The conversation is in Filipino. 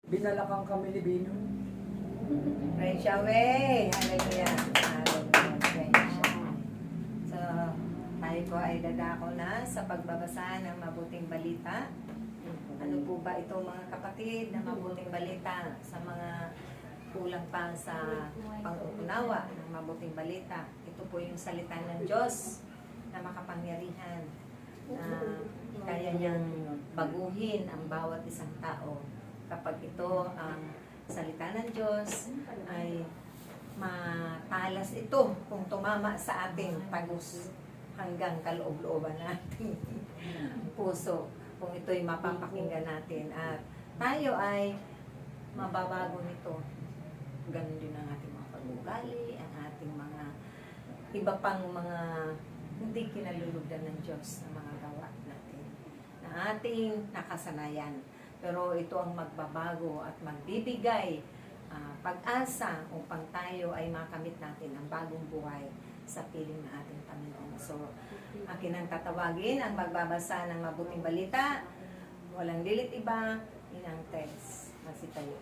Binalakan kami ni Bino. Praise Yahweh! Hallelujah! Hallelujah! Praise Yahweh! So, tayo po ay dadako na sa pagbabasa ng mabuting balita. Ano po ba ito mga kapatid na mabuting balita sa mga kulang pa sa pang-unawa ng mabuting balita? Ito po yung salita ng Diyos na makapangyarihan na kaya niyang baguhin ang bawat isang tao. Kapag ito ang salita ng Diyos ay matalas ito kung tumama sa ating tagus hanggang kaloob-looban natin puso, kung ito'y mapapakinggan natin at tayo ay mababago nito. Ganun din ang ating mga pag-ugali, ang ating mga iba pang mga hindi kinalulugdan ng Diyos na mga gawa natin, na ating nakasanayan. Pero ito ang magbabago at magbibigay pag-asa upang tayo ay makamit natin ang bagong buhay sa piling ng ating Panginoon. So, akin ang tatawagin ang magbabasa ng mabuting balita. Walang lilit iba, Inang Tess. Masitayo.